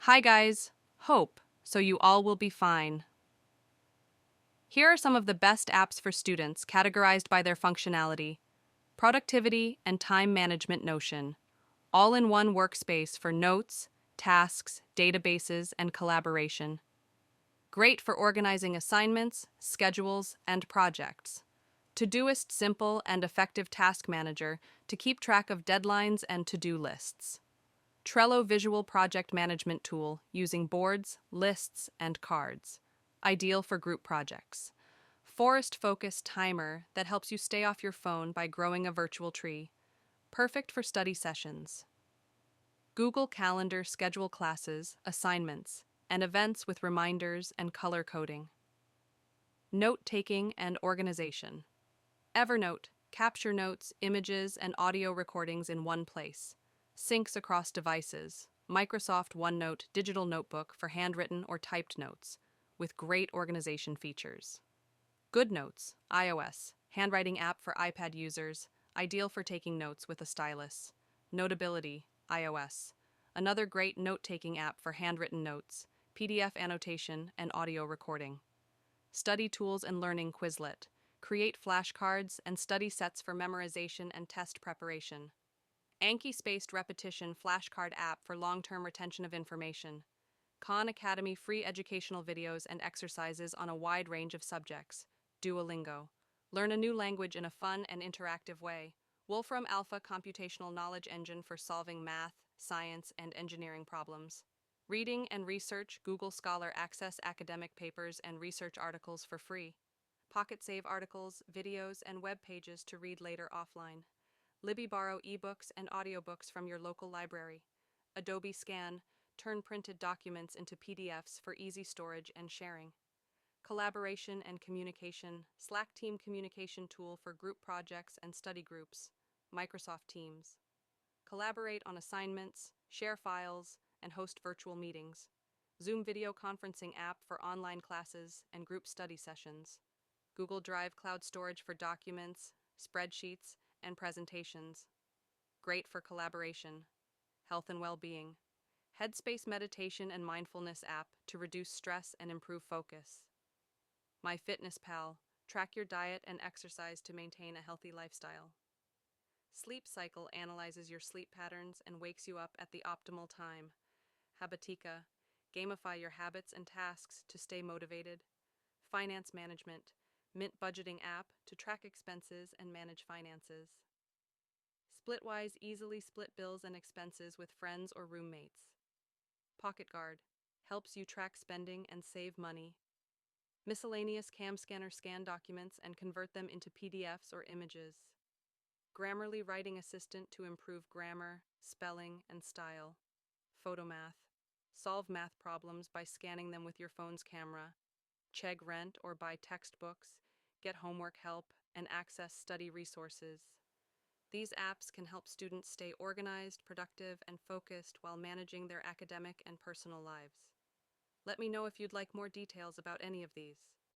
Hi guys, hope, so you all will be fine. Here are some of the best apps for students categorized by their functionality, productivity, and time management Notion, all in one workspace for notes, tasks, databases, and collaboration. Great for organizing assignments, schedules, and projects. Todoist simple and effective task manager to keep track of deadlines and to-do lists. Trello visual project management tool using boards, lists, and cards. Ideal for group projects. Forest Focus timer that helps you stay off your phone by growing a virtual tree. Perfect for study sessions. Google Calendar schedule classes, assignments, and events with reminders and color coding. Note-taking and organization. Evernote, capture notes, images, and audio recordings in one place. Syncs across devices. Microsoft OneNote digital notebook for handwritten or typed notes, with great organization features. GoodNotes, iOS, handwriting app for iPad users, ideal for taking notes with a stylus. Notability, iOS, another great note-taking app for handwritten notes, PDF annotation, and audio recording. Study tools and learning Quizlet, create flashcards and study sets for memorization and test preparation. Anki spaced repetition flashcard app for long-term retention of information. Khan Academy free educational videos and exercises on a wide range of subjects. Duolingo. Learn a new language in a fun and interactive way. Wolfram Alpha computational knowledge engine for solving math, science, and engineering problems. Reading and research Google Scholar access academic papers and research articles for free. Pocket save articles, videos, and web pages to read later offline. Libby borrow ebooks and audiobooks from your local library. Adobe Scan, turn printed documents into PDFs for easy storage and sharing. Collaboration and communication, Slack team communication tool for group projects and study groups. Microsoft Teams. Collaborate on assignments, share files, and host virtual meetings. Zoom video conferencing app for online classes and group study sessions. Google Drive cloud storage for documents, spreadsheets, and presentations. Great for collaboration. Health and well-being. Headspace meditation and mindfulness app to reduce stress and improve focus. MyFitnessPal, track your diet and exercise to maintain a healthy lifestyle. Sleep Cycle analyzes your sleep patterns and wakes you up at the optimal time. Habitica, gamify your habits and tasks to stay motivated. Finance Management, Mint budgeting app to track expenses and manage finances. Splitwise easily split bills and expenses with friends or roommates. PocketGuard, helps you track spending and save money. Miscellaneous Cam Scanner scan documents and convert them into PDFs or images. Grammarly writing assistant to improve grammar, spelling, and style. Photomath, solve math problems by scanning them with your phone's camera. Chegg rent or buy textbooks, get homework help, and access study resources. These apps can help students stay organized, productive, and focused while managing their academic and personal lives. Let me know if you'd like more details about any of these.